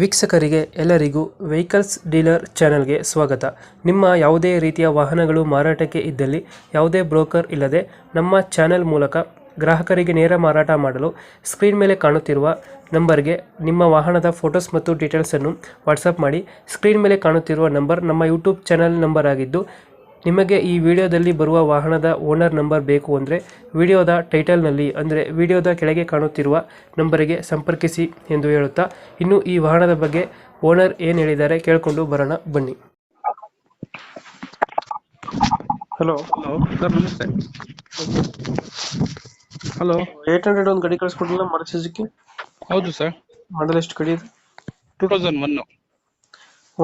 ವೀಕ್ಷಕರಿಗೆ ಎಲ್ಲರಿಗೂ vehicles dealer ಚಾನೆಲ್ಗೆ ಸ್ವಾಗತ. ನಿಮ್ಮ ಯಾವುದೇ ರೀತಿಯ ವಾಹನಗಳು ಮಾರಾಟಕ್ಕೆ ಇದ್ದಲ್ಲಿ ಯಾವುದೇ ಬ್ರೋಕರ್ ಇಲ್ಲದೆ ನಮ್ಮ ಚಾನೆಲ್ ಮೂಲಕ ಗ್ರಾಹಕರಿಗೆ ನೇರ ಮಾರಾಟ ಮಾಡಲು ಸ್ಕ್ರೀನ್ ಮೇಲೆ ಕಾಣುತ್ತಿರುವ ನಂಬರ್ಗೆ ನಿಮ್ಮ ವಾಹನದ ಫೋಟೋಸ್ ಮತ್ತು ಡೀಟೇಲ್ಸನ್ನು ವಾಟ್ಸಪ್ ಮಾಡಿ. ಸ್ಕ್ರೀನ್ ಮೇಲೆ ಕಾಣುತ್ತಿರುವ ನಂಬರ್ ನಮ್ಮ ಯೂಟ್ಯೂಬ್ ಚಾನೆಲ್ ನಂಬರ್ ಆಗಿದ್ದು, ನಿಮಗೆ ಈ ವಿಡಿಯೋದಲ್ಲಿ ಬರುವ ವಾಹನದ ಓನರ್ ನಂಬರ್ ಬೇಕು ಅಂದರೆ ವಿಡಿಯೋದ ಟೈಟಲ್ನಲ್ಲಿ ಅಂದರೆ ವಿಡಿಯೋದ ಕೆಳಗೆ ಕಾಣುತ್ತಿರುವ ನಂಬರಿಗೆ ಸಂಪರ್ಕಿಸಿ ಎಂದು ಹೇಳುತ್ತಾ, ಇನ್ನು ಈ ವಾಹನದ ಬಗ್ಗೆ ಓನರ್ ಏನು ಹೇಳಿದ್ದಾರೆ ಕೇಳಿಕೊಂಡು ಬರೋಣ ಬನ್ನಿ. Hello hello sir, namaste. Hello, 800 ಒಂದು ಗಾಡಿ ಕಳಿಸ್ಕೊಟ್ಟಿಲ್ಲ ಮಾರುತಿ ಸುಜುಕಿ. ಹೌದು ಸರ್. ಮಾಡಲ್ ಎಷ್ಟು ಗಾಡಿ ಇದೆ? 2001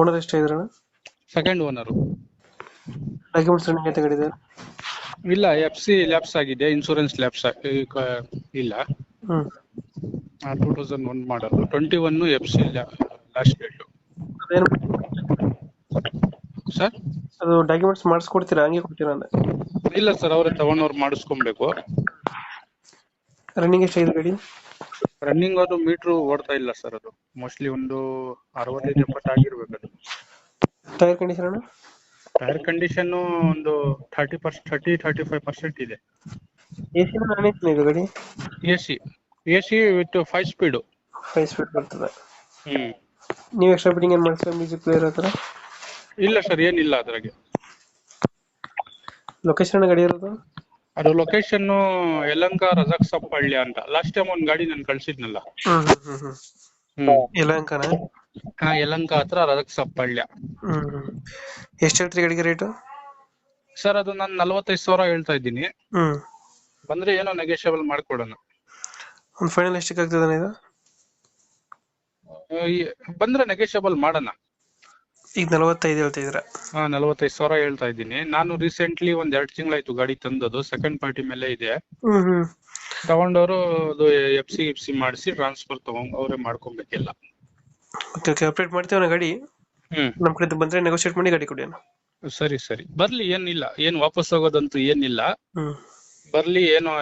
ಓನರ್ ಎಷ್ಟು ಇದ್ರಣ? Second owner. ಡಾಕ್ಯುಮೆಂಟ್ಸ್ ರನ್ನಿಂಗ್ ಐತೆ ಗಾಡಿ ಇದೆ? ಇಲ್ಲ, FC ಲ್ಯಾಪ್ಸ್ ಆಗಿದೆ, ಇನ್ಶೂರೆನ್ಸ್ ಲ್ಯಾಪ್ಸ್ ಇಲ್ಲ. 2001 ಮಾಡಲು 21 FC ಲಾಸ್ಟ್ ಡೇಟ್. ಅದೇನು ಸರ್, ಅದು ಡಾಕ್ಯುಮೆಂಟ್ಸ್ ಮಾಡಿಸ್ಕೊಡ್ತೀರಾ ಹಂಗೆ ಕೊಡ್ತೀರಾ ಅಂದ್ರೆ? ಇಲ್ಲ ಸರ್, ಅವರೇ ತಗೊಂಡವ್ರು ಮಾಡಿಸ್ಕೊಬೇಕು. ರನ್ನಿಂಗ್ ಎಷ್ಟು ಐತೆ ಗಾಡಿ? ರನ್ನಿಂಗ್ ಅದು ಮೀಟ್ರು ಓಡ್ತಾ ಇಲ್ಲ ಸರ್. ಅದು ಮೋಸ್ಟ್ಲಿ ಒಂದು 65-70 ಆಗಿರ್ಬೇಕು. ಅದು ಟೈರ್ ಕಂಡೀಷನ್ ಅಣ್ಣ? ಟೈರ್ ಕಂಡೀಷನ್ ಒಂದು 30-35% ಇದೆ. AC ನಾನ್ AC ಇದು ಗಾಡಿ? AC with 5 speed. 5 ಸ್ಪೀಡ್ ಬರ್ತದೆ. ನೀವು ಎಕ್ಸ್ಟ್ರಾ ಬಿಟ್ಟಿಂಗ್ ಏನು ಮಾಡಿಸ್ತೀರಾ? ಮ್ಯೂಸಿಕ್ ಪ್ಲೇಯರ್ ಹತ್ರ? ಇಲ್ಲ ಸರ್, ಏನಿಲ್ಲ ಅದ್ರಾಗೆ. ಲೊಕೇಶನ್ ಗಾಡಿ ಇರೋದು? ಅದು ಲೊಕೇಶನ್ ಯಲಹಂಕ ರಜಾಕ್ಸಪ್ಪಳ್ಳಿ ಅಂತ. ಲಾಸ್ಟ್ ಟೈಮ್ ಒಂದ್ ಗಾಡಿ ನಾನು ಕಳ್ಸಿದ್ನಲ್ಲ. ಯಲಹಂಕನ? ಯಲಹಂಕ ಹತ್ರ ರಜಾಕ್ಸಪ್ಪಳ್ಳಿ. ಎಷ್ಟು ಹೇಳ್ತೀರಿ ಗಾಡಿಗೆ ರೇಟು? ಸರ್, ಅದು ನಾನು 45,000 ಹೇಳ್ತಾ ಇದ್ದೀನಿ. ಬಂದ್ರೆ ಏನೋ ನೆಗೋಷಿಯಬಲ್ ಮಾಡ್ಕೊಡೋಣ. ಒಂದು ಫೈನಲ್ ಎಷ್ಟಕ್ಕೆ ಆಗ್ತದೆ ಇದು? ಬಂದ್ರೆ ನೆಗೋಷಿಯಬಲ್ ಮಾಡೋಣ. ಈಗ 45 ಹೇಳ್ತಾ ಇದ್ದೀರಾ? 45,000 ಹೇಳ್ತಾ ಇದ್ದೀನಿ. ನಾನು ರೀಸೆಂಟ್ಲಿ ಒಂದ್ 2 ತಿಂಗಳಾಯ್ತು ಗಾಡಿ ತಂದದು. ಸೆಕೆಂಡ್ ಪಾರ್ಟಿ ಮೇಲೆ ಇದೆ. ತಗೊಂಡವರು ಅದು FC ಮಾಡಿಸಿ ಟ್ರಾನ್ಸ್ಫರ್ ಅವರೇ ಮಾಡ್ಕೊಬೇಕಿಲ್ಲ. ಓಕೆ, ಅಪ್ಡೇಟ್ ಮಾಡ್ತೀವಿ ಗಾಡಿ. ನಮ್ಮ ಕಡೆ ಬಂದ್ರೆ ನೆಗೋಷಿಯೇಟ್ ಮಾಡಿ ಗಾಡಿ ಕೊಡಿ. ಸರಿ, ಬರ್ಲಿ, ಏನಿಲ್ಲ, ಏನ್ ವಾಪಸ್ ಹೋಗೋದಂತೂ ಏನಿಲ್ಲ. ಬರ್ಲಿ, ಏನೋ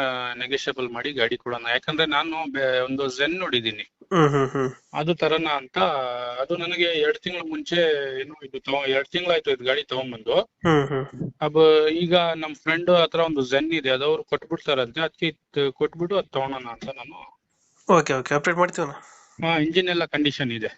ನೆಗೋಷಿಯಬಲ್ ಮಾಡಿ ಗಾಡಿ ಕೊಡೋಣ. ಯಾಕಂದ್ರೆ ನಾನು ಒಂದು ಝೆನ್ ನೋಡಿದೀನಿ, ಅದು ತರನ ಅಂತ. ಅದು ನನಗೆ 2 ತಿಂಗಳ ಮುಂಚೆ ಏನು ಇದು 2 ತಿಂಗಳಾಯ್ತು ಇದು ಗಾಡಿ ತಗೊಂಡ್ಬಂದು. ಈಗ ನಮ್ ಫ್ರೆಂಡ್ ಹತ್ರ ಒಂದು ಝೆನ್ ಇದೆ, ಅದವ್ರು ಕೊಟ್ಬಿಡ್ತಾರಂತೆ. ಅದಕ್ಕೆ ಕೊಟ್ಬಿಟ್ಟು ಅದ್ ತಗೊಳೋಣ ಅಂತ ನಾನು. ಓಕೆ, ಅಪ್ಡೇಟ್ ಮಾಡ್ತೀವಿ. ಇಂಜಿನ್ ಎಲ್ಲ ಕಂಡೀಷನ್ ಇದೆ.